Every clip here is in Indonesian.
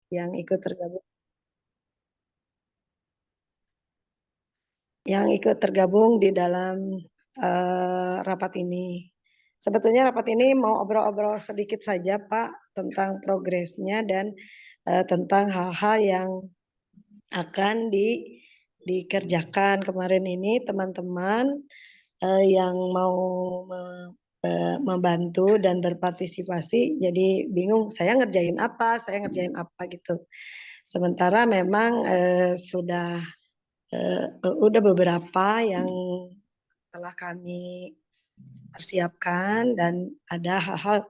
yang ikut tergabung di dalam rapat ini. Sebetulnya rapat ini mau obrol-obrol sedikit saja Pak tentang progresnya dan tentang hal-hal yang akan dikerjakan kemarin ini teman-teman yang mau membantu dan berpartisipasi jadi bingung saya ngerjain apa gitu. Sementara memang udah beberapa yang telah kami persiapkan dan ada hal-hal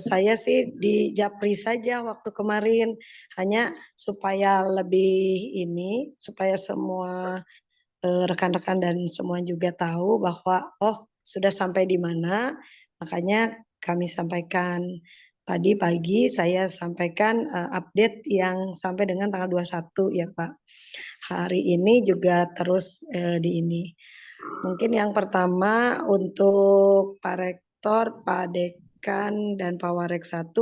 saya sih di Japri saja waktu kemarin hanya supaya supaya semua rekan-rekan dan semua juga tahu bahwa sudah sampai di mana, makanya kami sampaikan tadi pagi saya sampaikan update yang sampai dengan tanggal 21 ya Pak. Hari ini juga terus di ini. Mungkin yang pertama untuk Pak Rektor, Pak Dekan, dan Pak Warek 1,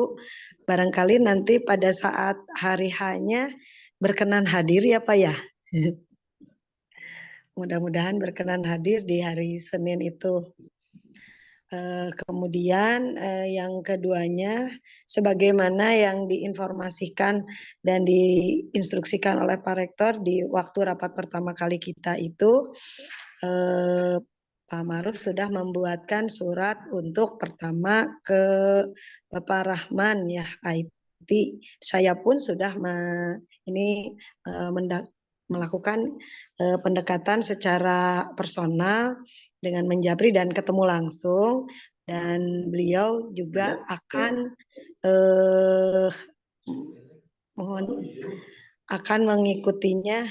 barangkali nanti pada saat hari H-nya berkenan hadir ya Pak ya. Mudah-mudahan berkenan hadir di hari Senin itu. Kemudian yang keduanya, sebagaimana yang diinformasikan dan diinstruksikan oleh Pak Rektor di waktu rapat pertama kali kita itu, Pak Maruf sudah membuatkan surat untuk pertama ke Bapak Rahman ya IT. Saya pun sudah melakukan pendekatan secara personal dengan menjabri dan ketemu langsung dan beliau juga akan mohon akan mengikutinya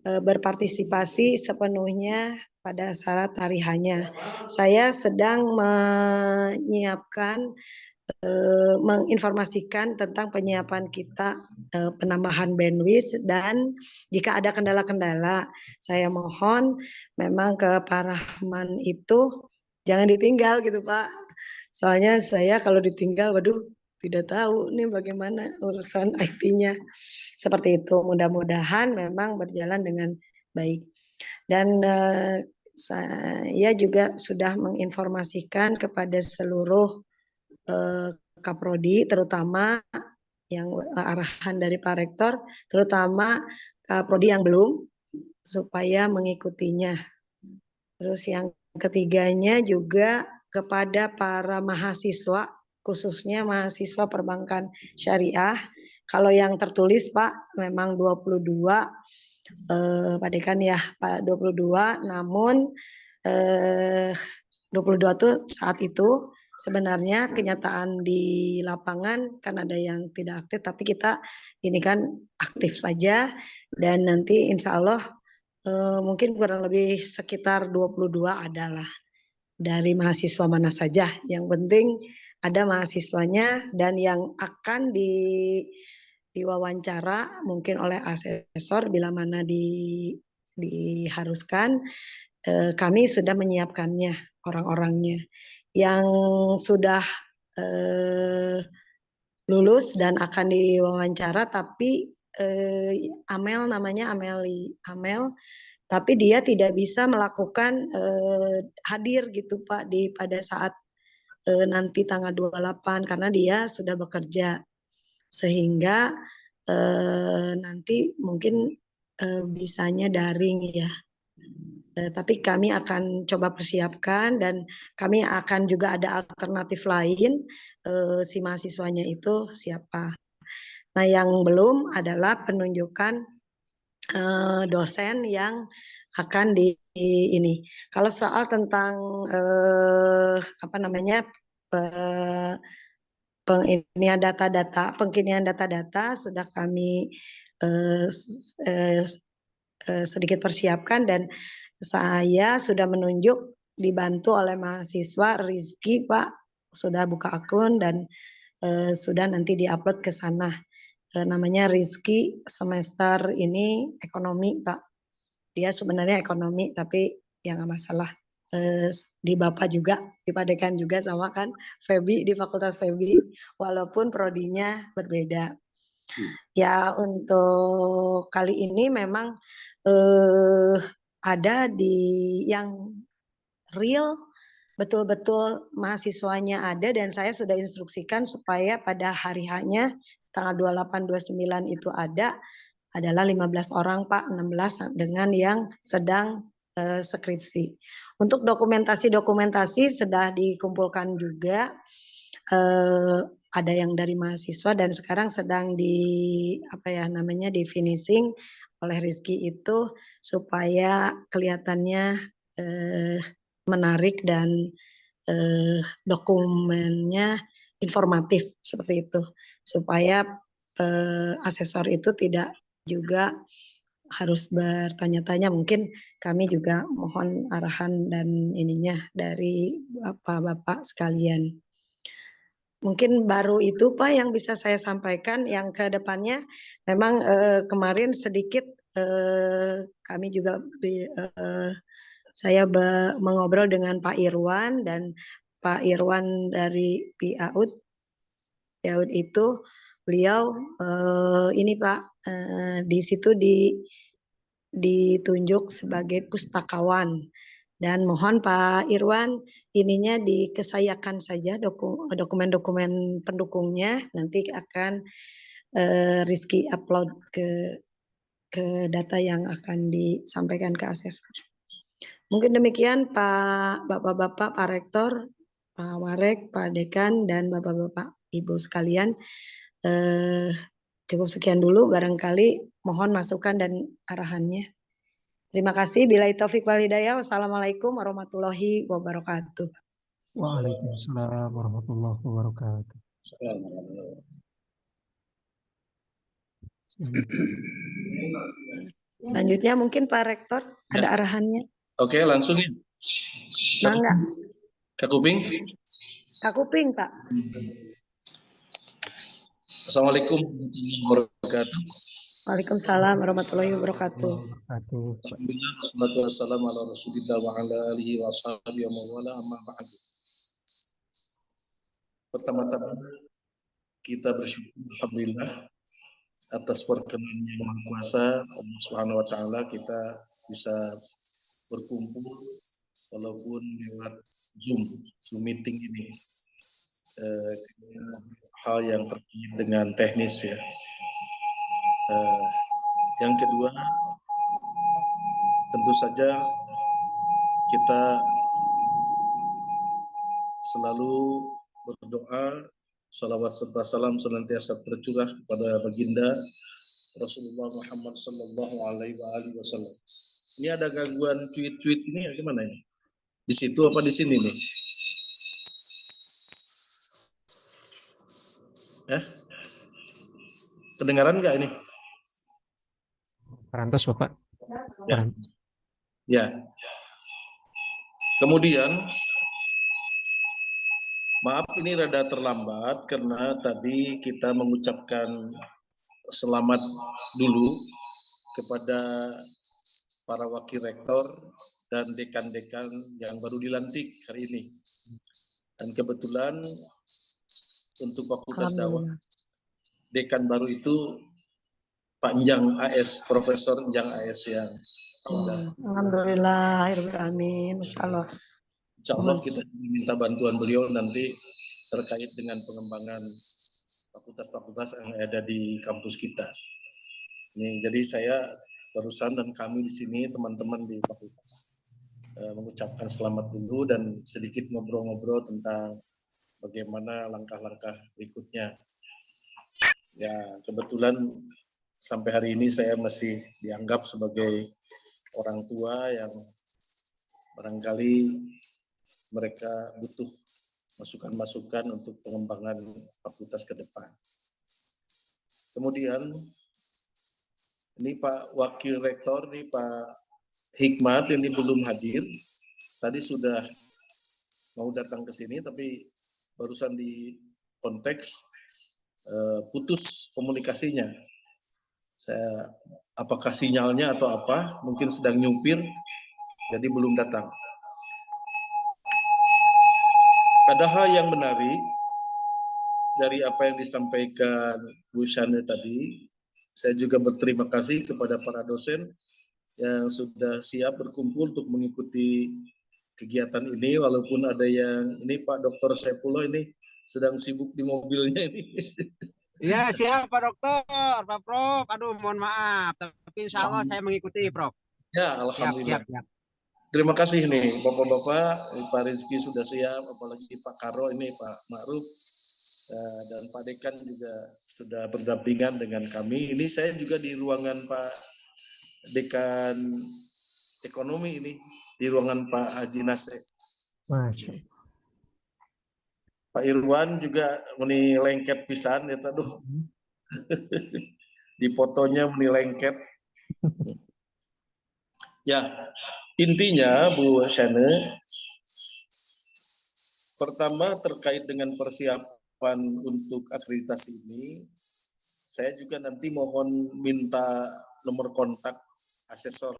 berpartisipasi sepenuhnya pada saat hari hanya. Saya sedang menyiapkan menginformasikan tentang penyiapan kita penambahan bandwidth dan jika ada kendala-kendala saya mohon memang ke Pak Rahman itu jangan ditinggal gitu Pak. Soalnya saya kalau ditinggal waduh tidak tahu nih bagaimana urusan IT-nya. Seperti itu. Mudah-mudahan memang berjalan dengan baik. Dan saya juga sudah menginformasikan kepada seluruh Kaprodi, terutama yang arahan dari Pak Rektor, terutama Kaprodi yang belum, supaya mengikutinya. Terus yang ketiganya juga kepada para mahasiswa, khususnya mahasiswa perbankan syariah. Kalau yang tertulis Pak memang 22, Pak Dekan ya Pak 22, namun 22 tuh saat itu sebenarnya kenyataan di lapangan kan ada yang tidak aktif, tapi kita ini kan aktif saja dan nanti insya Allah mungkin kurang lebih sekitar 22 adalah dari mahasiswa mana saja. Yang penting ada mahasiswanya dan yang akan diwawancara mungkin oleh asesor bila mana diharuskan kami sudah menyiapkannya orang-orangnya yang sudah lulus dan akan diwawancara tapi Amel namanya Amel tapi dia tidak bisa melakukan hadir gitu Pak pada saat nanti tanggal 28 karena dia sudah bekerja sehingga nanti mungkin bisanya daring ya. Tapi kami akan coba persiapkan dan kami akan juga ada alternatif lain si mahasiswanya itu siapa. Nah yang belum adalah penunjukan dosen yang akan ini. Kalau soal tentang apa namanya pengkinian data-data sudah kami sedikit persiapkan dan saya sudah menunjuk dibantu oleh mahasiswa Rizky Pak sudah buka akun dan sudah nanti diupload ke sana. Namanya Rizky semester ini ekonomi Pak. Dia sebenarnya ekonomi tapi ya nggak masalah. di Bapak juga, di Pak Dekan juga sama kan, Febi di Fakultas Febi, walaupun prodinya berbeda. Ya untuk kali ini memang ada di yang real betul-betul mahasiswanya ada dan saya sudah instruksikan supaya pada hari hanya tanggal 28 29 itu adalah 15 orang Pak, 16 dengan yang sedang skripsi. Untuk dokumentasi sudah dikumpulkan juga, ada yang dari mahasiswa dan sekarang sedang di di finishing oleh Rizky itu supaya kelihatannya menarik dan dokumennya informatif seperti itu supaya asesor itu tidak juga harus bertanya-tanya. Mungkin kami juga mohon arahan dan ininya dari bapak-bapak sekalian. Mungkin baru itu Pak yang bisa saya sampaikan. Yang ke depannya memang kemarin sedikit kami juga saya mengobrol dengan Pak Irwan dan Pak Irwan dari PIAUD. PIAUD itu beliau ini Pak di situ ditunjuk sebagai pustakawan dan mohon Pak Irwan ininya dikesayakan saja dokumen-dokumen pendukungnya nanti akan Rizky upload ke data yang akan disampaikan ke asesor. Mungkin demikian Pak Bapak-bapak, Pak Rektor, Pak Warek, Pak Dekan dan Bapak-bapak Ibu sekalian. Cukup sekian dulu, barangkali mohon masukan dan arahannya. Terima kasih. Bila taufik wal hidayah. Wassalamualaikum warahmatullahi wabarakatuh. Waalaikumsalam warahmatullahi wabarakatuh. Selanjutnya mungkin Pak Rektor ada arahannya. Oke, langsung ya. Mangga. Kak Kuping? Kak Kuping, Pak. Assalamualaikum warahmatullahi wabarakatuh. Waalaikumsalam warahmatullahi wabarakatuh. Alhamdulillah, wassalatu wassalamu ala rasulillah wa ala alihi wa sahbihi wa mawala amma ba'd. Pertama-tama kita bersyukur alhamdulillah atas perkenan yang Maha Kuasa Allah Subhanahu wa taala kita bisa berkumpul walaupun lewat Zoom meeting ini. Hal yang terkait dengan teknis ya. Yang kedua, tentu saja kita selalu berdoa, salawat serta salam senantiasa tercurah pada baginda Rasulullah Muhammad Sallallahu Alaihi Wasallam. Ini ada gangguan tweet ini gimana ini? Di situ apa di sini nih? Kedengaran nggak ini? Perantos Bapak. Ya. Ya. Kemudian, maaf ini rada terlambat karena tadi kita mengucapkan selamat dulu kepada para wakil rektor dan dekan-dekan yang baru dilantik hari ini. Dan kebetulan untuk Fakultas Dakwah, dekan baru itu Pak Njang AS, Profesor Njang AS yang sudah. Alhamdulillah, amin. Insya Allah kita minta bantuan beliau nanti terkait dengan pengembangan fakultas-fakultas yang ada di kampus kita. Ini, jadi saya barusan dan kami di sini teman-teman di fakultas mengucapkan selamat dulu dan sedikit ngobrol-ngobrol tentang bagaimana langkah-langkah berikutnya. Ya kebetulan sampai hari ini saya masih dianggap sebagai orang tua yang barangkali mereka butuh masukan-masukan untuk pengembangan fakultas ke depan. Kemudian ini Pak Wakil Rektor, ini Pak Hikmat ini belum hadir. Tadi sudah mau datang ke sini tapi barusan di konteks putus komunikasinya. Apakah sinyalnya atau apa? Mungkin sedang nyupir, jadi belum datang. ada hal yang menarik dari apa yang disampaikan Bu Shane tadi. Saya juga berterima kasih kepada para dosen yang sudah siap berkumpul untuk mengikuti kegiatan ini, walaupun ada yang ini Pak Dr. Saifullah ini sedang sibuk di mobilnya ini. Iya, siap Pak Dokter, Pak Prof. Aduh, mohon maaf, tapi insya Allah saya mengikuti, Prof. Ya, Siap, alhamdulillah. siap. Terima kasih nih Bapak-bapak, Pak Rizky sudah siap, apalagi Pak Karo ini, Pak Ma'ruf, dan Pak Dekan juga sudah berdampingan dengan kami. Ini saya juga di ruangan Pak Dekan Ekonomi ini, di ruangan Pak Haji Nasek. Masya Allah. Pak Irwan juga meni lengket pisan ya aduh. Di fotonya meni lengket. Ya, intinya Bu Shane, pertama terkait dengan persiapan untuk akreditasi ini, saya juga nanti mohon minta nomor kontak asesor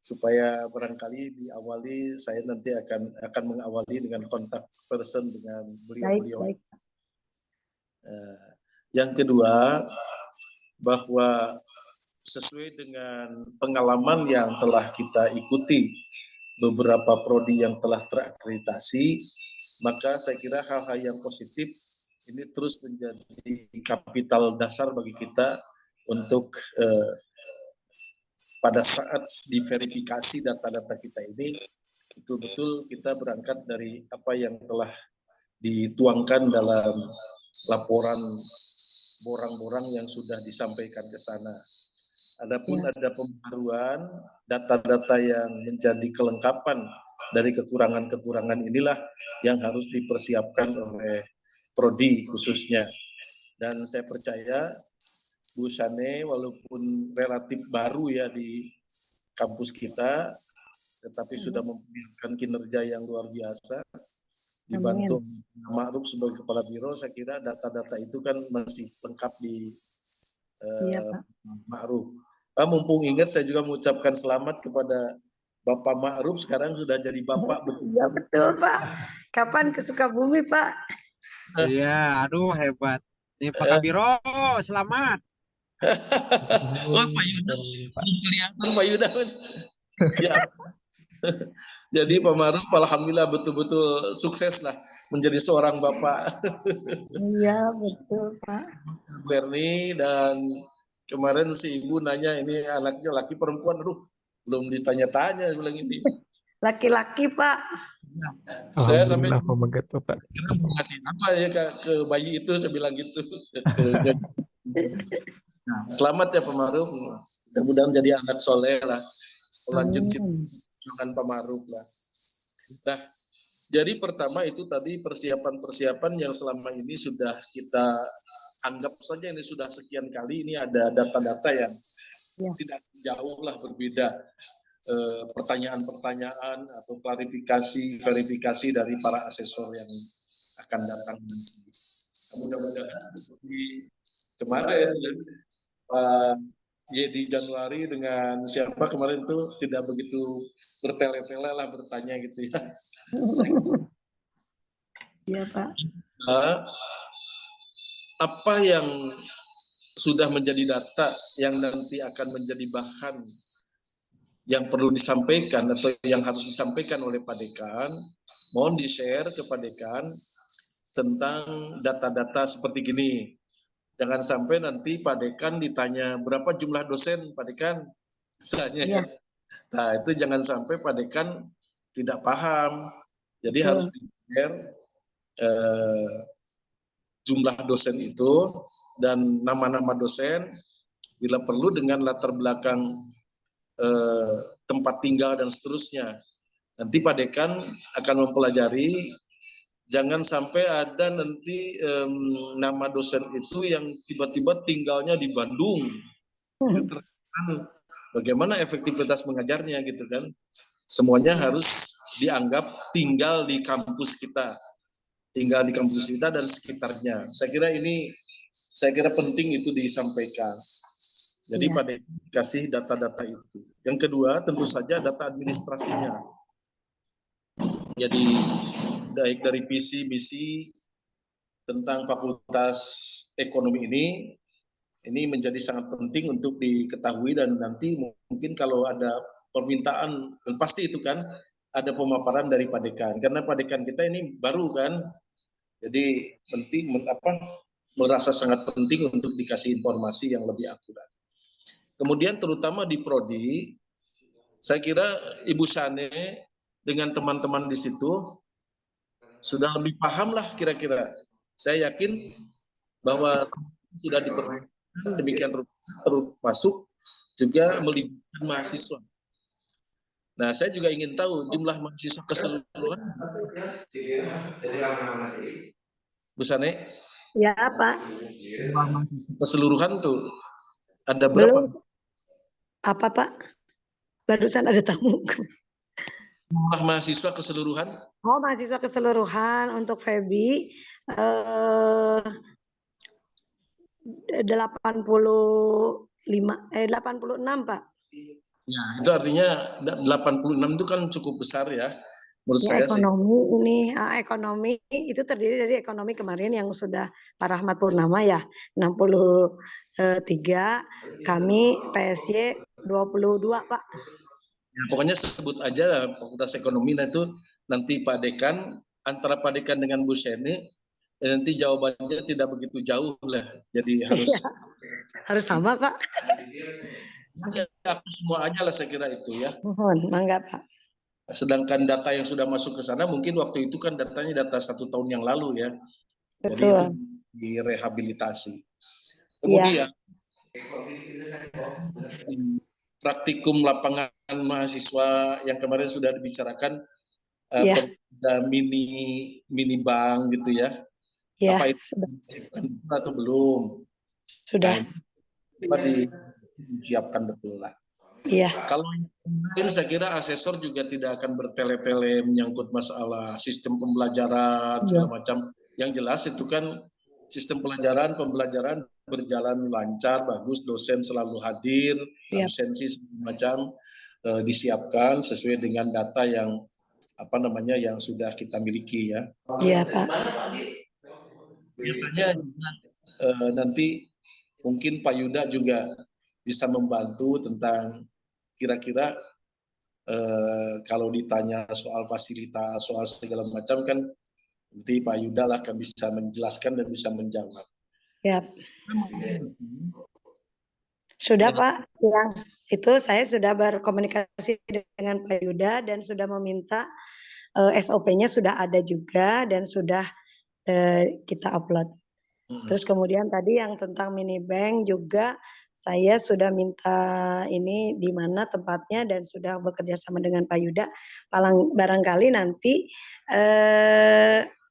supaya barangkali diawali, saya nanti akan mengawali dengan kontak person dengan beliau-beliau. Baik. Yang kedua, bahwa sesuai dengan pengalaman yang telah kita ikuti beberapa prodi yang telah terakreditasi, maka saya kira hal-hal yang positif ini terus menjadi kapital dasar bagi kita untuk pada saat diverifikasi data-data kita ini betul-betul kita berangkat dari apa yang telah dituangkan dalam laporan borang-borang yang sudah disampaikan ke sana. Adapun ada pembaruan data-data yang menjadi kelengkapan dari kekurangan-kekurangan inilah yang harus dipersiapkan oleh prodi khususnya. Dan saya percaya Bu Shane walaupun relatif baru ya di kampus kita, tetapi sudah memperlihatkan kinerja yang luar biasa. Dibantu Ma'ruf sebagai kepala biro, saya kira data-data itu kan masih lengkap di Ma'ruf. Mumpung ingat, saya juga mengucapkan selamat kepada Bapak Ma'ruf, sekarang sudah jadi Bapak betul. Ya betul Pak. Kapan ke Sukabumi Pak? Iya, aduh hebat. Ini Pak Kabiro, selamat. Oh Pak Yuda, kelihatan Pak Yuda. Ya. Jadi Pak Ma'ruf alhamdulillah betul-betul sukses lah menjadi seorang bapak. Iya betul Pak. Berni, dan kemarin si ibu nanya ini anaknya laki perempuan, aduh belum ditanya-tanya bilang ini. Laki-laki Pak. Saya sampai Alhamdulillah Pak. kira mau ngasih apa ya ke bayi itu, saya bilang gitu. Nah, selamat ya Pak Ma'ruf, mudah-mudahan jadi anak soleh lah, lanjut dengan Pak Ma'ruf lah. Nah, jadi pertama itu tadi persiapan-persiapan yang selama ini sudah kita anggap saja ini sudah sekian kali, ini ada data-data yang tidak jauh lah berbeda. Pertanyaan-pertanyaan atau klarifikasi, verifikasi dari para asesor yang akan datang nanti. Mudah-mudahan seperti kemarin di Januari dengan siapa kemarin itu tidak begitu bertele-tele lah bertanya gitu ya. Iya Pak. Apa yang sudah menjadi data yang nanti akan menjadi bahan yang perlu disampaikan atau yang harus disampaikan oleh Pak Dekan, mohon di-share ke Pak Dekan tentang data-data seperti gini. Jangan sampai nanti Pak Dekan ditanya berapa jumlah dosen Pak Dekan, misalnya. Nah itu jangan sampai Pak Dekan tidak paham. Jadi harus di-share jumlah dosen itu dan nama-nama dosen, bila perlu dengan latar belakang tempat tinggal dan seterusnya. Nanti Pak Dekan akan mempelajari, jangan sampai ada nanti nama dosen itu yang tiba-tiba tinggalnya di Bandung. Bagaimana efektivitas mengajarnya gitu kan. Semuanya harus dianggap tinggal di kampus kita. Tinggal di kampus kita dan sekitarnya. Saya kira penting itu disampaikan. Jadi pada kasih data-data itu. Yang kedua tentu saja data administrasinya. Jadi baik dari visi misi tentang Fakultas Ekonomi ini menjadi sangat penting untuk diketahui, dan nanti mungkin kalau ada permintaan, dan pasti itu kan ada pemaparan dari Pak Dekan, karena Pak Dekan kita ini baru kan, jadi penting merasa sangat penting untuk dikasih informasi yang lebih akurat. Kemudian terutama di Prodi, saya kira Ibu Sane dengan teman-teman di situ sudah lebih paham lah kira-kira. Saya yakin bahwa sudah diperhatikan demikian termasuk juga melibatkan mahasiswa. Nah, saya juga ingin tahu jumlah mahasiswa keseluruhan. Bu Sane? Ya, Pak. Jumlah mahasiswa keseluruhan tuh ada berapa? Belum. Apa, Pak? Barusan ada tamu. Jumlah mahasiswa keseluruhan? Oh, mahasiswa keseluruhan untuk Febi 86, Pak. Ya, itu artinya 86 itu kan cukup besar ya. Menurut Ya, saya ekonomi sih. Ini ekonomi itu terdiri dari ekonomi kemarin yang sudah Pak Rahmat Purnama ya 63, kami PSY 22, Pak. Ya, pokoknya sebut aja Fakultas Ekonomi, nah itu nanti Pak Dekan, antara Pak Dekan dengan Bu Seni, nanti jawabannya tidak begitu jauh lah. Jadi harus harus sama, Pak. Ya, aku semua aja lah saya kira itu ya. Mohon, mangga Pak. Sedangkan data yang sudah masuk ke sana mungkin waktu itu kan datanya data 1 tahun yang lalu ya. Jadi itu Betul. direhabilitasi. Kemudian praktikum lapangan mahasiswa yang kemarin sudah dibicarakan, mini bank gitu ya. Apa itu disiapkan atau belum? Sudah. Disiapkan betul lah. Iya. Kalau lain saya kira asesor juga tidak akan bertele-tele menyangkut masalah sistem pembelajaran segala macam. Yang jelas itu kan sistem pembelajaran berjalan lancar, bagus, dosen selalu hadir, absensi segala macam disiapkan sesuai dengan data yang yang sudah kita miliki ya. Iya, Pak. Biasanya nanti mungkin Pak Yuda juga bisa membantu tentang kira-kira kalau ditanya soal fasilitas, soal segala macam kan nanti Pak Yuda lah akan bisa menjelaskan dan bisa menjawab. Ya. Sudah Pak, yang itu saya sudah berkomunikasi dengan Pak Yuda dan sudah meminta SOP-nya sudah ada juga dan sudah kita upload. Terus kemudian tadi yang tentang mini bank juga saya sudah minta ini di mana tempatnya dan sudah bekerja sama dengan Pak Yuda. Barangkali nanti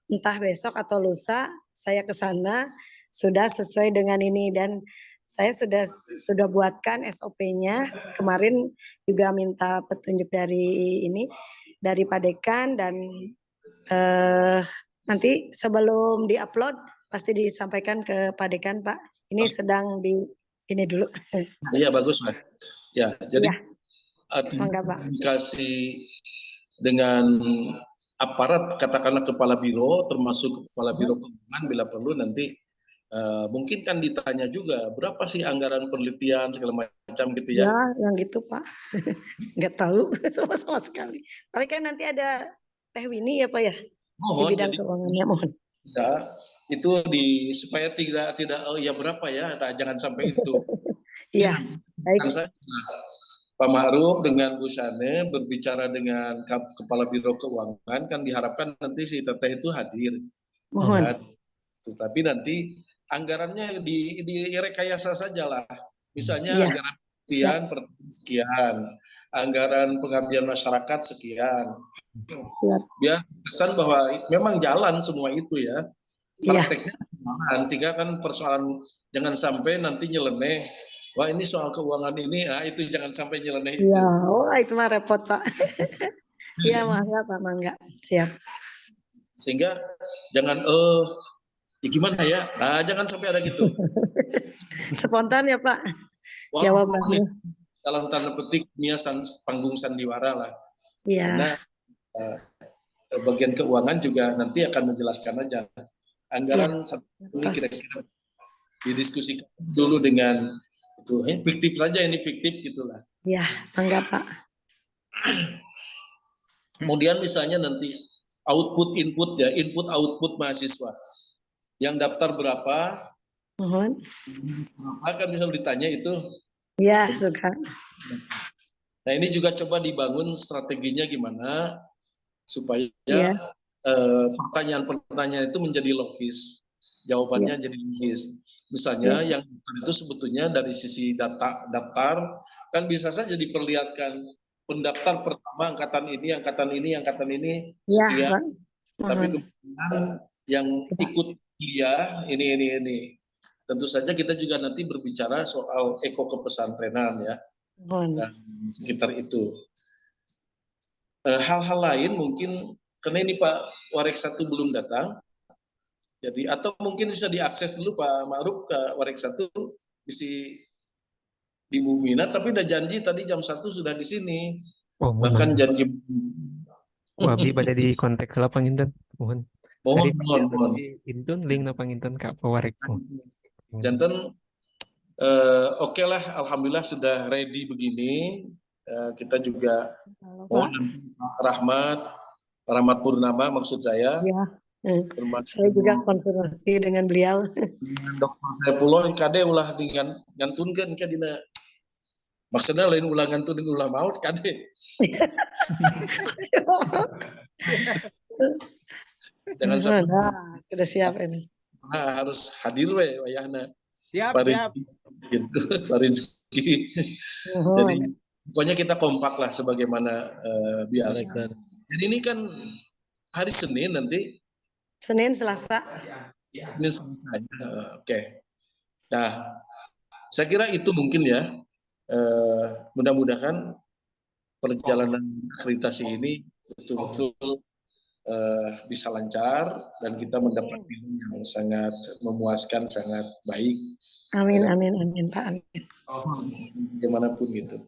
entah besok atau lusa saya ke sana sudah sesuai dengan ini, dan saya sudah buatkan SOP-nya. Kemarin juga minta petunjuk dari dari Pak Dekan, dan nanti sebelum diupload pasti disampaikan ke Pak Dekan, Pak. Ini sedang ini dulu. Iya, bagus, Pak. Ya, jadi komunikasi dengan aparat, katakanlah kepala biro, termasuk kepala biro keuangan bila perlu nanti mungkin kan ditanya juga berapa sih anggaran penelitian segala macam gitu ya. Ya, yang gitu Pak. Nggak tahu sama sekali. Tapi kan nanti ada Teh Winnie ya Pak ya. Mohon, di bidang keuangannya, mohon. Ya, itu supaya tidak ya berapa ya, jangan sampai itu. Iya. Baik. Pak Ma'ruf dengan Bu Sane berbicara dengan kepala biro keuangan, kan diharapkan nanti si Teteh itu hadir. Mohon. Tapi nanti anggarannya direkayasa saja lah. Misalnya anggaran penelitian sekian, anggaran pengabdian masyarakat sekian. Biar kesan bahwa memang jalan semua itu ya. Prakteknya tinggal kan persoalan jangan sampai nanti nyeleneh. Wah, ini soal keuangan ini, itu jangan sampai nyeleneh itu. Iya, itu mah repot Pak. Iya, mangga Pak, mangga. Siap. Sehingga jangan gimana ya? Nah, jangan sampai ada gitu. Spontan ya Pak. Jawabannya. Dalam tanda petik panggung sandiwara lah. Iya. Karena bagian keuangan juga nanti akan menjelaskan aja. Anggaran satu ini pas. kira-kira didiskusikan dulu dengan itu. Fiktif saja ini, fiktif gitulah. Ya, enggak Pak. Kemudian misalnya nanti output input ya, input output mahasiswa. Yang daftar berapa? Mohon. Akan bisa ditanya itu. Ya, suka. Nah, ini juga coba dibangun strateginya gimana supaya Ya. pertanyaan-pertanyaan itu menjadi logis. Jawabannya jadi logis. Misalnya yang itu sebetulnya dari sisi daftar kan bisa saja diperlihatkan pendaftar pertama angkatan ini sekian. Pak. Tapi kemudian yang ikut kuliah ini. Tentu saja kita juga nanti berbicara soal eko kepesantrenan ya. Dan sekitar itu. Hal-hal lain mungkin karena ini Pak Warek 1 belum datang. Jadi atau mungkin bisa diakses dulu Pak Ma'ruf ke Warek 1 bisa di Bumina, tapi udah janji tadi jam 1 sudah di sini. Oh, Bahkan janji. Abdi pada di kontak ke panginten. Mohon. Mohon. Intun link na panginten Kak Pawarek. Janten oke lah, alhamdulillah sudah ready begini. Kita juga mohon Rahmat Purnama maksud saya. Ya. Saya juga konfirmasi dengan beliau. Dokter saya pulau kade ulah dengan ngantunkeun ka dina. Maksudnya lain ulah ngantun ulah maut kade. Jangan sampai sudah siap ini. Harus hadir we wayahna. Siap. Gitu, Farizki. Jadi pokoknya kita kompak lah sebagaimana biasa. Jadi ini kan hari Senin nanti. Senin, Selasa. Senin, Selasa. Oke. Nah, saya kira itu mungkin ya. Mudah-mudahan perjalanan akreditasi ini betul-betul bisa lancar dan kita mendapat nilai yang sangat memuaskan, sangat baik. Amin Pak. Amin. Bagaimanapun gitu.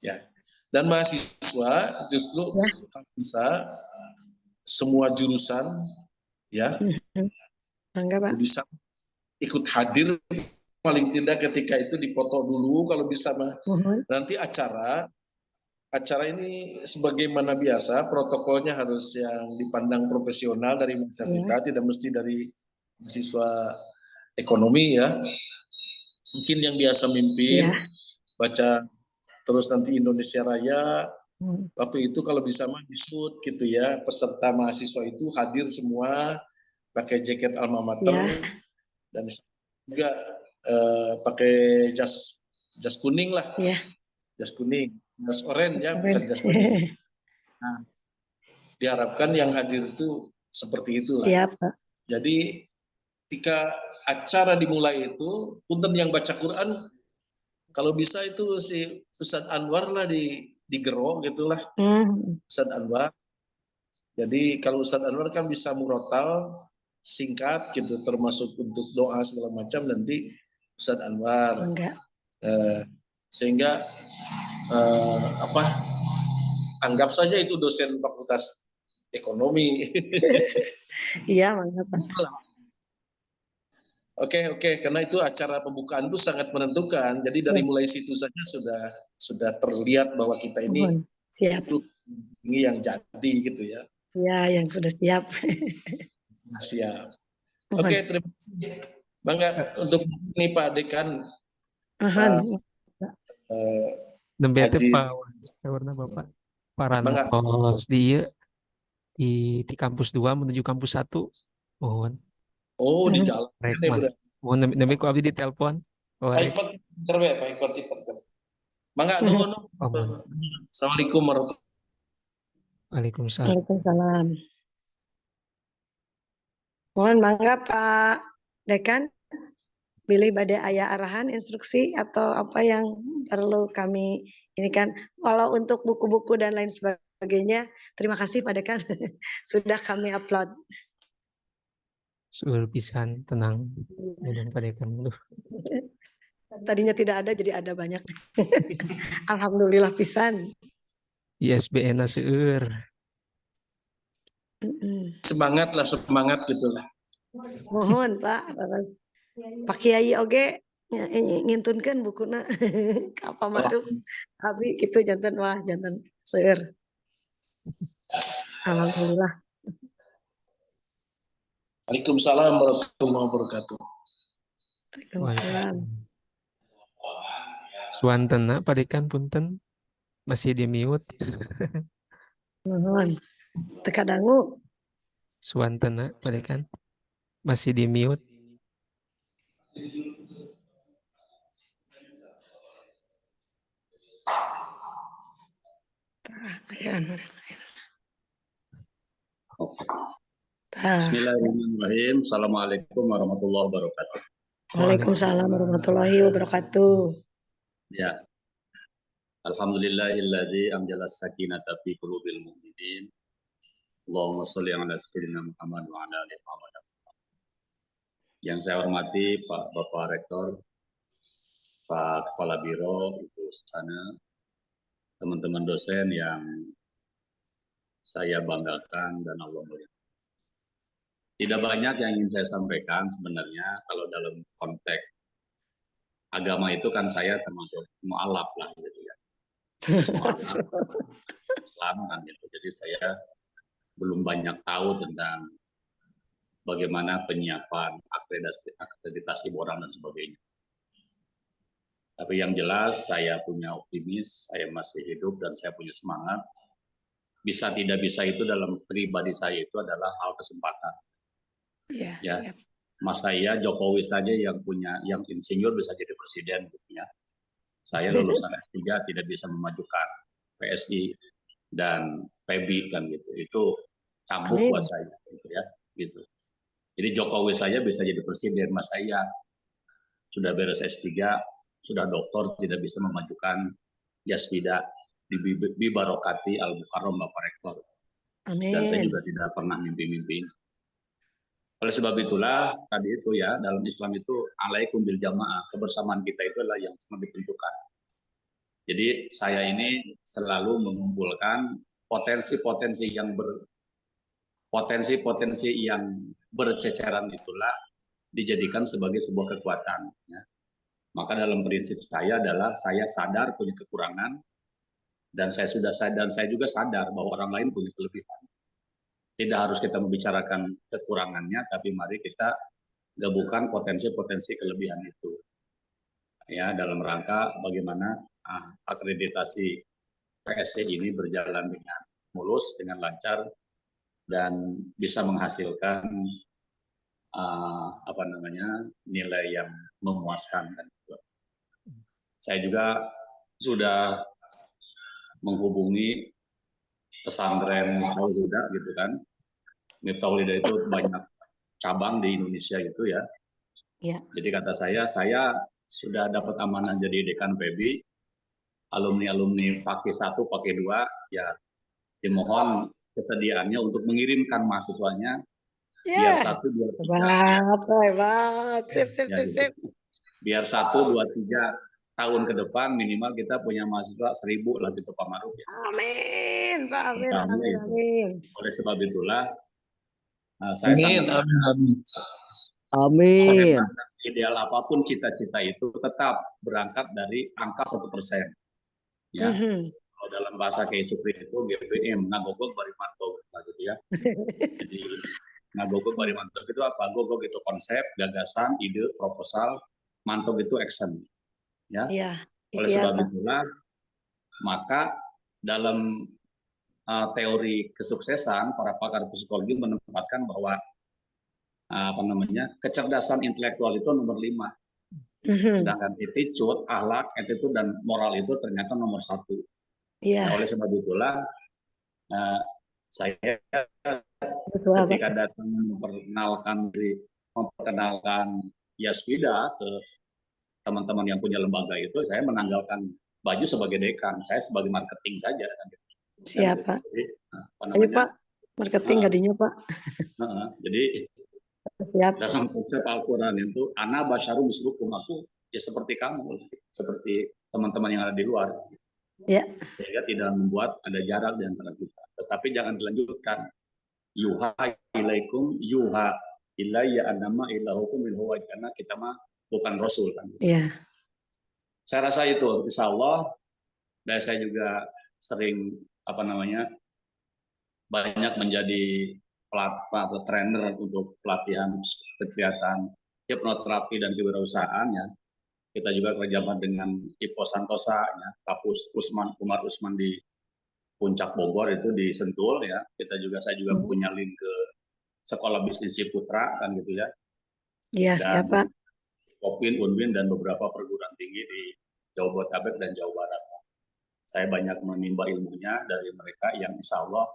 Ya. Dan mahasiswa justru bisa semua jurusan ya. Enggak Pak. Bisa ikut hadir paling tidak ketika itu dipoto dulu kalau bisa mah. Nanti acara ini sebagaimana biasa protokolnya harus yang dipandang profesional dari mahasiswa kita, tidak mesti dari mahasiswa ekonomi ya. Mungkin yang biasa mimpin baca terus nanti Indonesia Raya. Waktu itu kalau bisa mah disut gitu ya, peserta mahasiswa itu hadir semua pakai jaket alma mater dan juga pakai jas kuning lah. Jas kuning. Jas oranye ya, bukan jas kuning. Nah, diharapkan yang hadir itu seperti itulah. Pak. Jadi ketika acara dimulai itu, punten yang baca Quran, kalau bisa itu si Ustadz Anwar lah digerok gitulah. Ustadz Anwar. Jadi kalau Ustadz Anwar kan bisa murotal singkat gitu, termasuk untuk doa segala macam nanti Ustadz Anwar. Sehingga anggap saja itu dosen fakultas ekonomi. Iya, mantap. Oke, karena itu acara pembukaan itu sangat menentukan. Jadi dari mulai situ saja sudah terlihat bahwa kita ini siap. Ini yang jadi gitu ya. Ya, yang sudah siap. Siap. Oke, terima kasih. Bangga untuk ini Pak Dekan. Nembete Pak warna Bapak Parantos di kampus 2 menuju kampus 1. Mohon. Oh, di jalan. Mohon nembe ku abdi di telepon. Pak Ikut. Mangga nuhun. Assalamualaikum warahmatullahi wabarakatuh. Waalaikumsalam. Mohon mangga Pak Dekan. Pilih badai ayah arahan, instruksi atau apa yang perlu kami ini kan. Kalau untuk buku-buku dan lain sebagainya, terima kasih Pak Dekan sudah kami upload. Suul pisan, tenang. Mudah Pak Dekan. Tadinya tidak ada, jadi ada banyak. Alhamdulillah pisan. ISBN seueur. Semangat gitulah. Mohon Pak, terus Pak Kiai oge ngintunkeun bukuna ka Pak Ma'ruf. Abi kitu janten seueur. Alhamdulillah. Waalaikumsalam warahmatullahi wabarakatuh. Waalaikumsalam. Suantena padekan punten masih di mute. Mohon. Teka dangu. Suantena padekan masih di mute. Bismillahirrahmanirrahim. Assalamualaikum warahmatullahi wabarakatuh. Waalaikumsalam warahmatullahi wabarakatuh. Ya. Alhamdulillahilladzi anzala sakinata fi qulubil mu'minin. Allahumma shalli ala sayyidina Muhammad wa ala ali Muhammad. Yang saya hormati Pak Bapak Rektor, Pak Kepala Biro, Ibu Sana, teman-teman dosen yang saya banggakan dan Allah muliakan. Tidak banyak yang ingin saya sampaikan sebenarnya kalau dalam konteks agama itu kan saya termasuk mu'alaf lah gitu ya. Islam kan gitu. Jadi saya belum banyak tahu tentang bagaimana penyiapan akreditasi borang dan sebagainya. Tapi yang jelas saya punya optimis, saya masih hidup dan saya punya semangat. Bisa tidak bisa itu dalam pribadi saya itu adalah hal kesempatan. Ya, Ya, siap. Mas saya Jokowi saja yang insinyur bisa jadi presiden gitu ya. Saya lulusan S3 tidak bisa memajukan PSI dan PEBI kan gitu. Itu cambuk buat saya gitu ya, gitu. Jadi Jokowi saja bisa jadi presiden, Mas saya sudah beres S3, sudah doktor tidak bisa memajukan Yasmida di Barokati Al-Mukarram Bapak Rektor. Amin. Dan saya juga tidak pernah mimpi-mimpi. Oleh sebab itulah tadi itu ya dalam Islam itu alaikum bil jamaah, kebersamaan kita itu adalah yang sangat ditentukan. Jadi saya ini selalu mengumpulkan potensi-potensi yang berceceran itulah dijadikan sebagai sebuah kekuatan. Ya. Maka dalam prinsip saya adalah saya sadar punya kekurangan dan saya juga sadar bahwa orang lain punya kelebihan. Tidak harus kita membicarakan kekurangannya, tapi mari kita gabungkan potensi-potensi kelebihan itu. Ya, dalam rangka bagaimana akreditasi PSC ini berjalan dengan mulus, dengan lancar, dan bisa menghasilkan nilai yang memuaskan. Saya juga sudah menghubungi pesantren Miftahul gitu kan. Miftahul itu banyak cabang di Indonesia gitu ya. Ya. Jadi kata saya sudah dapat amanah jadi dekan PEBI, alumni pakai 1, pakai 2, ya dimohon kesediaannya untuk mengirimkan mahasiswanya biar 1, 2, 3. Hebat. Sip. Biar 1, 2, 3 tahun ke depan minimal kita punya mahasiswa 1000 lah gitu Pak Ma'ruf ya. Amin, Pak. Amin. Oleh sebab itulah saya sangat amin. Ideal apapun cita-cita itu tetap berangkat dari angka 1%. Ya. Kalau dalam bahasa Kiai Supri itu GBM, ngagogok bari mantok gitu ya. Jadi ngagogok bari mantok itu apa? Gogok itu konsep, gagasan, ide, proposal, mantok itu action. Ya. Oleh sebab itulah maka dalam teori kesuksesan para pakar psikologi menempatkan bahwa kecerdasan intelektual itu nomor 5. Sedangkan attitude, akhlak, attitude dan moral itu ternyata nomor 1. Nah, oleh sebab itulah saya ketika datang memperkenalkan Yasmida ke teman-teman yang punya lembaga itu, saya menanggalkan baju sebagai dekan, saya sebagai marketing saja. Siapa? Ayo Pak, marketing gadinya Pak. Jadi siap. Dalam konsep Al-Quran itu, ana basyarum mislukum, aku ya seperti kamu, seperti teman-teman yang ada di luar. Ya. Sehingga tidak membuat ada jarak di antara kita. Tetapi jangan dilanjutkan. yuha ilaikum yuha ilayya annama ilahukum ilhuwa, karena kita mah bukan rasul kan. Iya. Saya rasa itu insya Allah. Dan saya juga sering banyak menjadi atau trainer untuk pelatihan kegiatan hipnoterapi dan kewirausahaan ya. Kita juga kerjasama dengan IPO Santosa ya, Kapus Umar Usman di Puncak Bogor itu di Sentul ya. Saya juga punya link ke Sekolah Bisnis Ciputra kan gitu ya. Iya, siapa? Kopin, Unwin dan beberapa perguruan tinggi di Jabodetabek dan Jawa Barat. Saya banyak menimba ilmunya dari mereka yang insya Allah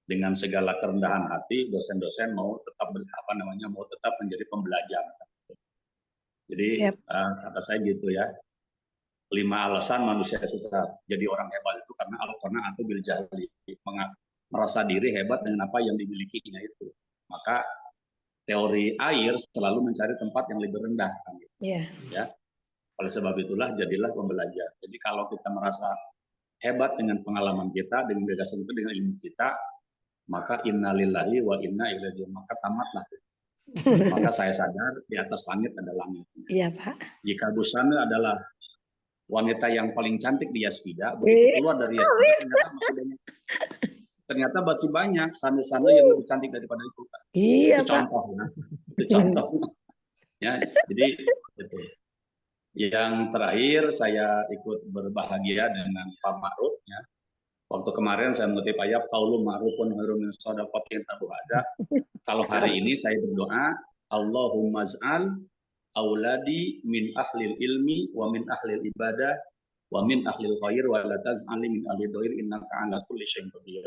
dengan segala kerendahan hati dosen-dosen mau tetap menjadi pembelajar. Jadi kata saya gitu ya, 5 alasan manusia susah jadi orang hebat itu karena al-qanaatu bil jahli, merasa diri hebat dengan apa yang dimilikinya itu. Maka teori air selalu mencari tempat yang lebih rendah kan gitu. Ya. Oleh sebab itulah jadilah pembelajar. Jadi kalau kita merasa hebat dengan pengalaman kita, dengan gagasan kita, dengan ilmu kita, maka innalillahi wa inna ilaihi raji'un, maka tamatlah. Maka saya sadar di atas langit ada langit. Iya, Pak. Jika busana adalah wanita yang paling cantik di Yasmida, begitu keluar dari Yasmida ternyata masih banyak sandal-sandal yang lebih cantik daripada itu. Iya, itu contoh, ya. Itu contoh. Ya, jadi itu. Yang terakhir saya ikut berbahagia dengan Pak Ma'ruf ya. Waktu kemarin saya mengutip ayat qaulun ma'rufun khairun min shadaqatin tabu'ada. Kalau hari ini saya berdoa, Allahumma ij'al auladi min ahlil ilmi wa min ahlil ibadah wa min ahlil khair wa la taz'ali min ahlil dhair innaka 'ala kulli syai'in qadir.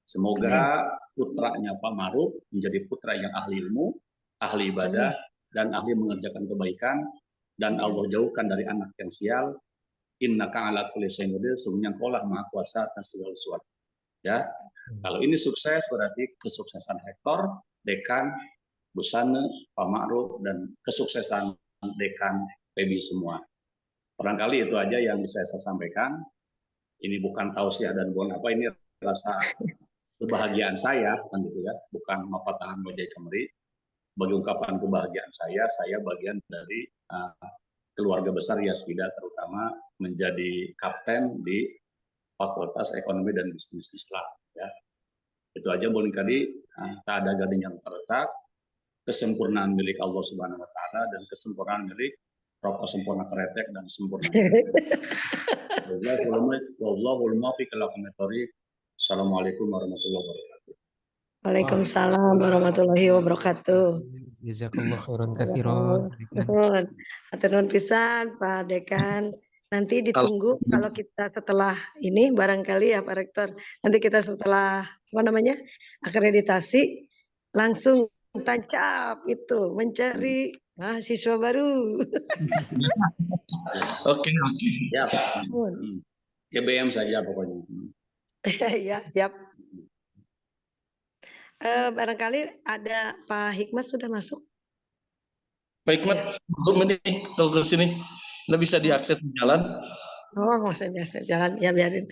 Semoga putranya Pak Ma'ruf menjadi putra yang ahli ilmu, ahli ibadah, dan ahli mengerjakan kebaikan, dan Allah jauhkan dari anak yang sial. Innaka 'ala kulli syai'in qadir, sungguhnya Engkau lah Maha Kuasa atas segala sesuatu. Ya. Kalau ini sukses berarti kesuksesan rektor, dekan, Busana, Pak Ma'ruf, dan kesuksesan dekan PEBI semua. Barangkali itu aja yang bisa saya sampaikan. Ini bukan tausiah dan bukan apa, ini rasa kebahagiaan saya, kan gitu ya, bukan mapatahan wajah kemeri. Bagi ungkapan kebahagiaan saya bagian dari keluarga besar Yasmida, terutama menjadi kapten di Fakultas Ekonomi dan Bisnis Islam. Ya. Itu aja boleh tadi, tak ada gading yang terletak, kesempurnaan milik Allah Subhanahu Wa Taala dan kesempurnaan milik rokok sempurna kretek dan sempurna. Wallahul muwaffiq ila aqwamit thoriq. Assalamualaikum warahmatullahi wabarakatuh. Waalaikumsalam warahmatullahi wabarakatuh. Jazakallah khairan katsiran. Hatur nuhun pisan Pak Dekan. Nanti ditunggu kalau kita setelah ini barangkali ya Pak Rektor, nanti kita setelah akreditasi langsung tancap itu mencari mahasiswa baru. Oke. Ya, Pak. GBM saja pokoknya. Ya, siap. Barangkali ada Pak Hikmat sudah masuk. Pak Hikmat, belum ini kalau ke sini nggak bisa diakses jalan. Oh, maksudnya jalan ya biarin.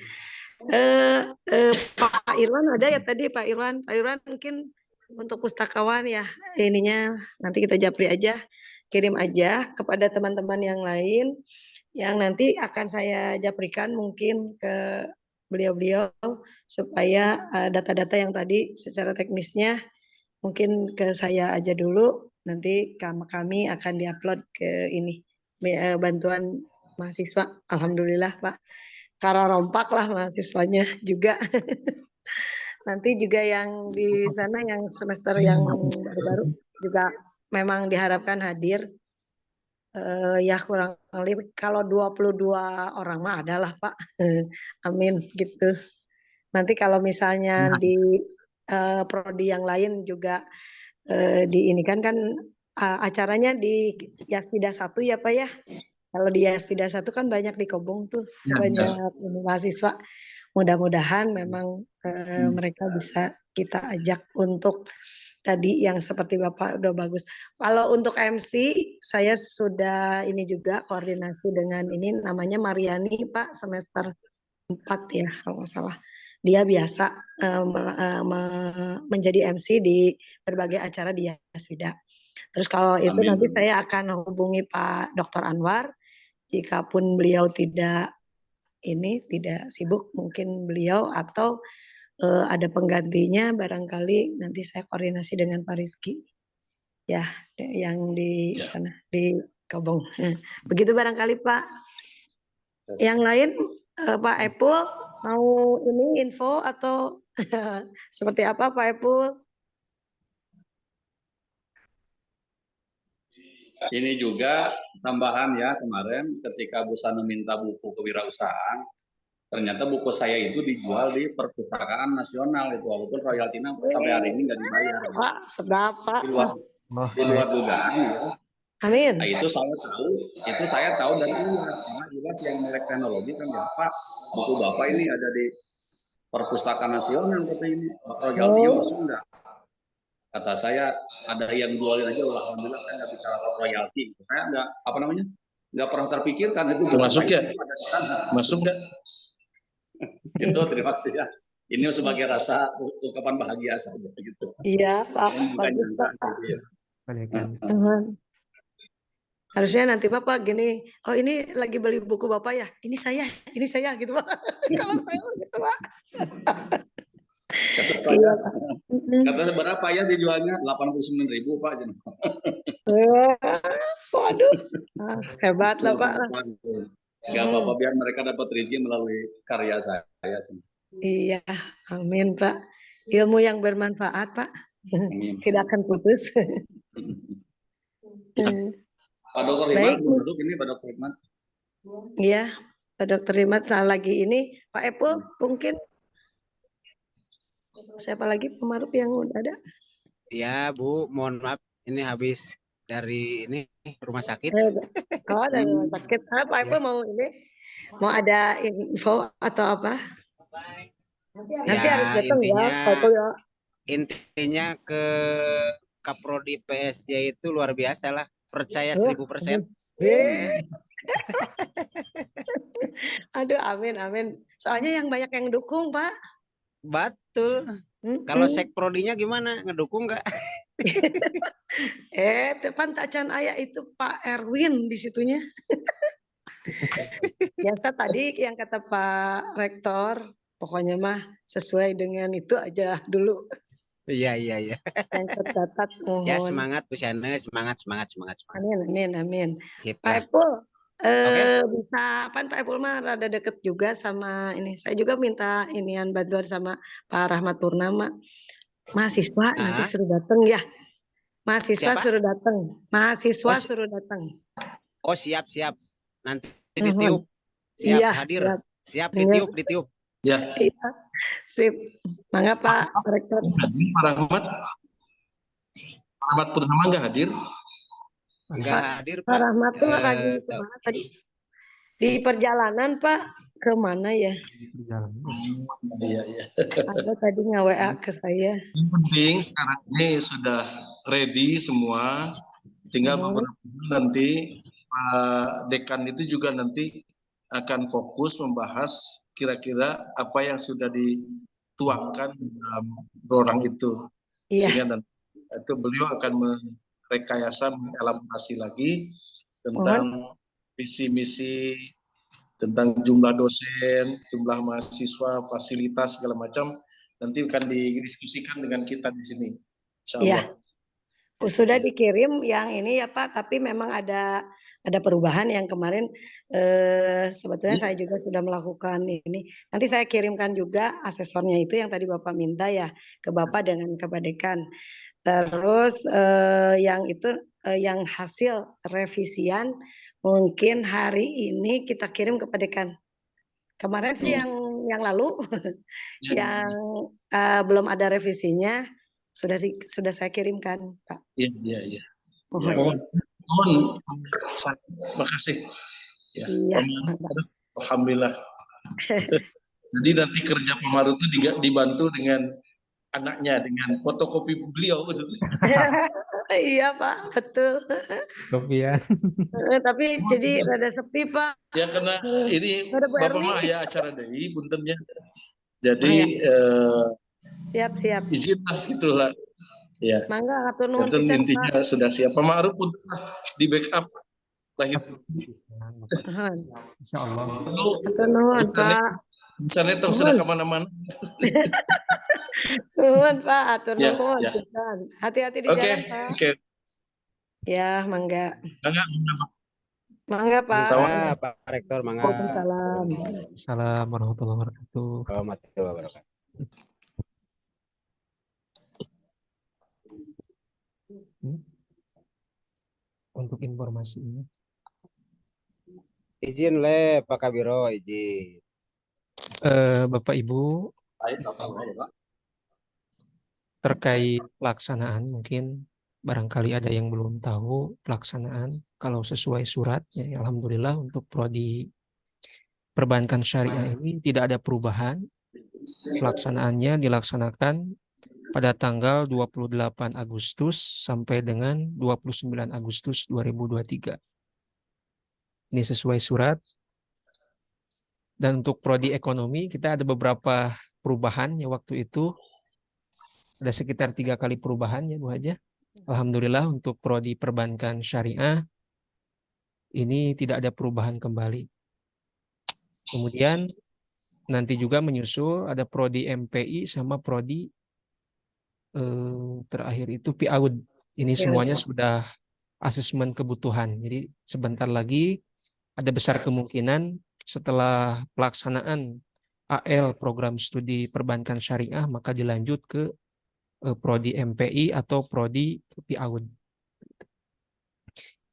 Pak Irwan ada ya tadi Pak Irwan. Pak Irwan mungkin untuk pustakawan ya ininya nanti kita japri aja, kirim aja kepada teman-teman yang lain yang nanti akan saya japrikan mungkin ke beliau-beliau supaya data-data yang tadi secara teknisnya mungkin ke saya aja dulu, nanti kami akan diupload ke ini bantuan mahasiswa. Alhamdulillah Pak, karena rompak lah mahasiswanya juga. Nanti juga yang di sana yang semester yang baru-baru juga memang diharapkan hadir. Ya kurang lebih kalau 22 orang mah adalah Pak. Amin gitu. Nanti kalau misalnya di prodi yang lain juga di ini kan acaranya di Yaspida 1 ya Pak ya. Kalau di Yaspida 1 kan banyak di Kobong tuh, banyak mahasiswa. Mudah-mudahan memang mereka bisa kita ajak untuk tadi yang seperti Bapak udah bagus. Kalau untuk MC saya sudah ini juga koordinasi dengan ini namanya Mariani Pak, semester 4 ya kalau nggak salah. dia biasa menjadi MC di berbagai acara di Yasmida. Terus kalau itu Amin. nanti saya akan hubungi Pak Dr. Anwar. Jikapun beliau tidak sibuk, mungkin beliau atau ada penggantinya, barangkali nanti saya koordinasi dengan Pak Rizky. Ya, yang di sana di Kobong. Begitu barangkali Pak. Yang lain Pak Epul mau ini info atau seperti apa Pak Epul? Ini juga tambahan ya, kemarin ketika Bu Sanu minta buku kewirausahaan, ternyata buku saya itu dijual di Perpustakaan Nasional itu, walaupun royaltinya sampai hari ini nggak dibayar. Pak, sedap Pak. Di luar dugaan ya. Amin. Nah, itu saya tahu dari Iwas, karena Iwas yang melek teknologi kan ya Pak, buku Bapak ini ada di Perpustakaan Nasional, kata ini royaltinya masuk enggak? Kata saya ada yang jualin aja, alhamdulillah saya nggak bicara royalti, saya nggak pernah terpikirkan itu masuk ya, masuk nggak? Itu terima kasih ya. Ini sebagai rasa ungkapan bahagia saja gitu. Iya Pak, bagus Pak. Harusnya nanti Bapak gini, oh ini lagi beli buku Bapak ya, ini saya gitu Pak. Kalau saya gitu Pak. Kata saya, katanya berapa ya dijualnya? 89.000 Pak. Waduh, hebat lah Pak. Gak apa-apa, biar mereka dapat rezeki melalui karya saya. Iya, amin Pak. Ilmu yang bermanfaat Pak, tidak akan putus. Pak Dr. Hikmat belum masuk ini, Pak Dr. Hikmat. Iya, Pak Dr. Hikmat lagi ini. Pak Epul mungkin. Siapa lagi pemarut yang udah ada? Ya Bu, mohon maaf ini habis dari ini rumah sakit. Oh, dari rumah sakit. Pak Epul mau ini? Mau ada info atau apa? Nanti harus datang ya, Pak Epul ya. Intinya ke Kaprodi PS itu luar biasa lah. Percaya 1000%. Aduh, amin. Soalnya yang banyak yang dukung, Pak. Betul. Kalau Sekprodinya gimana? Ngedukung nggak? Tepan tacan ayah itu Pak Erwin di situnya. Biasa tadi yang kata Pak Rektor, pokoknya mah sesuai dengan itu aja dulu. Iya. Yang tercatat. Ya semangat Bu Syane, semangat. Amin. Gitu. Pak Epul, bisa pan Pak Epul mah rada deket juga sama ini. Saya juga minta inian bantuan sama Pak Rahmat Purnama. Mahasiswa nanti suruh datang ya. Mahasiswa Siapa? suruh datang. Suruh datang. Oh siap. Nanti ditiup. Siap iya, hadir. Siap ditiup. Ya. Iya. Sip. Mangga Pak Rektor. Pak Rahmat Purnama nggak hadir? Nggak hadir Pak. Pak Rahmat tuh lagi kemana tadi? Di perjalanan Pak, kemana ya? Iya. Ada tadi nge-WA ke saya. Yang penting sekarang ini sudah ready semua, tinggal beberapa nanti Pak Dekan itu juga nanti akan fokus membahas kira-kira apa yang sudah dituangkan dalam program itu. Iya. Sehingga nanti itu beliau akan merekayasa, mengelaborasi lagi tentang visi misi, tentang jumlah dosen, jumlah mahasiswa, fasilitas segala macam, nanti akan didiskusikan dengan kita di sini. Insyaallah. Ya. Sudah dikirim yang ini ya Pak, tapi memang ada perubahan yang kemarin sebetulnya saya juga sudah melakukan ini. Nanti saya kirimkan juga asesornya itu yang tadi Bapak minta ya ke Bapak dengan ke Pak Dekan. Terus yang itu yang hasil revisian mungkin hari ini kita kirim ke Pak Dekan. Kemarin sih yang lalu yang belum ada revisinya sudah saya kirimkan, Pak. Iya. Mohon, makasih. Ya, iya. Alhamdulillah. Jadi nanti kerja Pemaru itu dibantu dengan anaknya, dengan fotokopi beliau. Iya Pak, betul. Kopian. Tapi jadi rada sepi Pak. Ya karena ini Bapak mah ya acara deui puntennya. Jadi Siap. izinlah gitulah. Ya. Mangga atur nuhun Itu pisan, intinya Pak. sudah siap. Pak Ma'ruf pun di backup lahir Nuhun. Insya Allah. dulu. Atur nuhun, Pak. Misalnya tahu sudah kemana-mana. Nuhun, Pak. Atur Ya, nuhun ya. pisan. Hati-hati di Oke, jalan, Pak. oke. Ya, mangga. Enggak, Mangga, Pak. Mangga, Pak Rektor, mangga. Waalaikumsalam. Assalamualaikum warahmatullahi wabarakatuh. Warahmatullahi wabarakatuh. Untuk informasinya. Izin Pak Kabiro, izin. Bapak Ibu, terkait pelaksanaan mungkin barangkali ada yang belum tahu pelaksanaan kalau sesuai surat ya, alhamdulillah untuk prodi perbankan syariah ini tidak ada perubahan. Pelaksanaannya dilaksanakan pada tanggal 28 Agustus sampai dengan 29 Agustus 2023. Ini sesuai surat. Dan untuk prodi ekonomi kita ada beberapa perubahan ya waktu itu. Ada sekitar 3 kali perubahan ya Bu Haja. Alhamdulillah untuk prodi perbankan syariah ini tidak ada perubahan kembali. Kemudian nanti juga menyusul ada prodi MPI sama prodi terakhir itu PIAUD. Ini semuanya sudah asesmen kebutuhan. Jadi sebentar lagi ada besar kemungkinan setelah pelaksanaan AL program studi perbankan syariah maka dilanjut ke prodi MPI atau prodi PIAUD.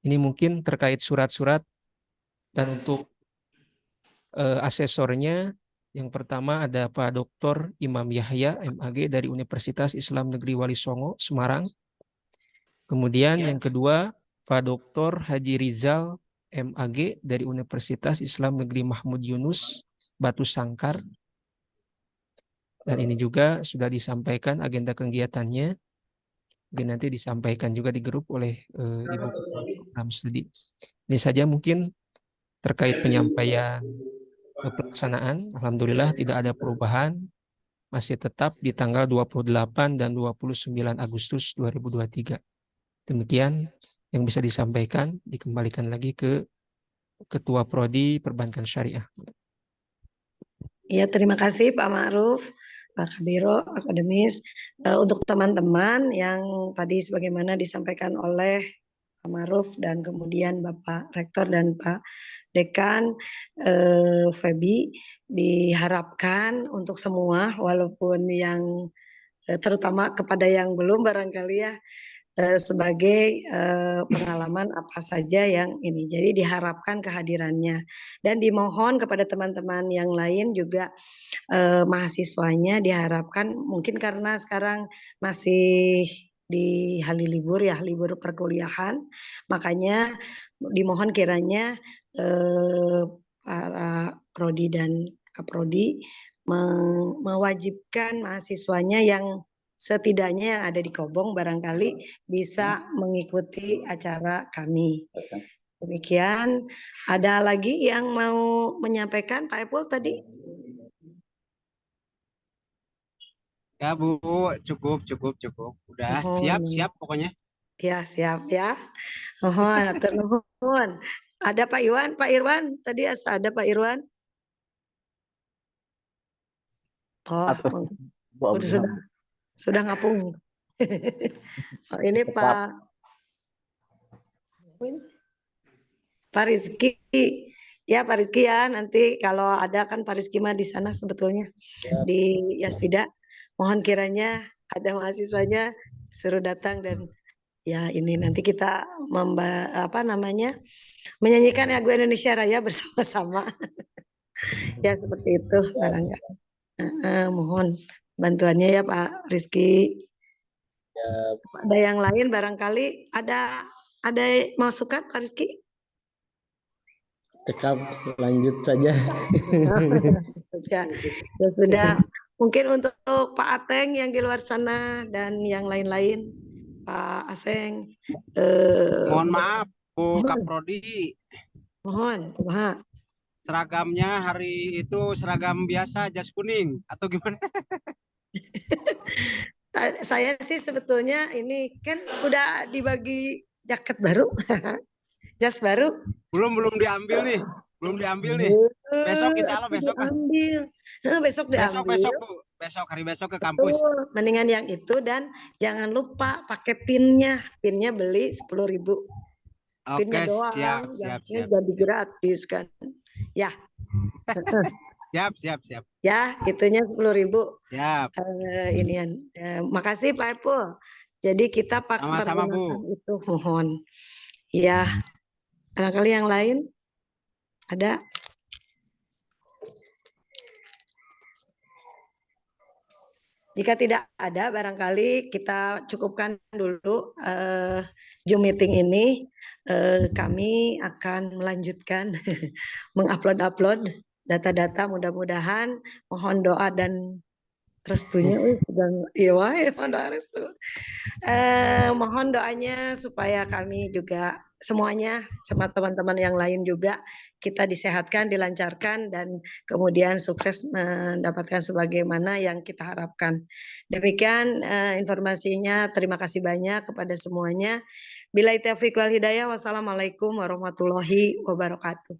Ini mungkin terkait surat-surat dan untuk asesornya yang pertama ada Pak Dr. Imam Yahya MAG dari Universitas Islam Negeri Wali Songo, Semarang. Kemudian yang kedua Pak Dr. Haji Rizal MAG dari Universitas Islam Negeri Mahmud Yunus, Batu Sangkar. Dan ini juga sudah disampaikan agenda kegiatannya. Mungkin nanti disampaikan juga di grup oleh Ibu program studi. Ini saja mungkin terkait penyampaian pelaksanaan. Alhamdulillah tidak ada perubahan. Masih tetap di tanggal 28 dan 29 Agustus 2023. Demikian yang bisa disampaikan. Dikembalikan lagi ke Ketua Prodi Perbankan Syariah. Ya, terima kasih Pak Ma'ruf, Pak Kabiro, akademis. Untuk teman-teman yang tadi sebagaimana disampaikan oleh Pak Ma'ruf dan kemudian Bapak Rektor dan Pak Dekan Febi, diharapkan untuk semua walaupun yang terutama kepada yang belum barangkali ya sebagai pengalaman apa saja yang ini. Jadi diharapkan kehadirannya dan dimohon kepada teman-teman yang lain juga mahasiswanya diharapkan mungkin karena sekarang masih di hari libur ya, libur perkuliahan, makanya dimohon kiranya para prodi dan kaprodi mewajibkan mahasiswanya yang setidaknya yang ada di Kobong barangkali bisa mengikuti acara kami. Demikian. Ada lagi yang mau menyampaikan Pak Epul tadi? Ya Bu, cukup. Udah siap pokoknya. Ya siap ya. Mohon atur nuhun. Ada Pak Irwan tadi ada Pak Irwan. Oh, sudah ngapung. Oh, ini Pak Rizky. Ya Pak Rizky ya, nanti kalau ada kan Pak Rizky mah di sana sebetulnya di Yaspida. Mohon kiranya ada mahasiswanya suruh datang dan ya ini nanti kita menyanyikan lagu Indonesia Raya bersama-sama. Ya seperti itu barangkali. Mohon bantuannya ya Pak Rizky. Ada yang lain barangkali ada masukan Pak Rizky? Cekap, lanjut saja. Ya sudah. Mungkin untuk Pak Ateng yang di luar sana dan yang lain-lain, Pak Aseng. Mohon maaf Bu Kaprodi. Mohon, seragamnya hari itu seragam biasa jas kuning atau gimana? Saya sih sebetulnya ini kan udah dibagi jaket baru, jas baru. Belum diambil nih. Belum diambil nih. Besok insya Allah besok kan. diambil. Besok Besok diambil. Bu. Besok hari besok ke kampus. Betul. Mendingan yang itu dan jangan lupa pakai pinnya. Pinnya beli 10.000. Pinnya Oke, doang. siap. Jadi gratis kan. Ya. Siap. Ya, itunya 10.000. Siap. Inian. Makasih Pak Epul. Jadi kita Sama-sama, pergunakan Bu. itu, mohon. Ya, barangkali yang lain ada. Jika tidak ada, barangkali kita cukupkan dulu Zoom meeting ini. Kami akan melanjutkan mengupload data-data. Mudah-mudahan mohon doa dan restunya. Mohon doa restu. Mohon doanya supaya kami juga semuanya sama teman-teman yang lain juga kita disehatkan, dilancarkan dan kemudian sukses mendapatkan sebagaimana yang kita harapkan. Demikian informasinya. Terima kasih banyak kepada semuanya. Billahi taufiq wal hidayah. Wassalamualaikum warahmatullahi wabarakatuh.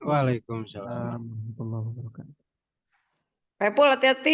Waalaikumsalam. Warahmatullahi wabarakatuh. Pak Epul, hati-hati.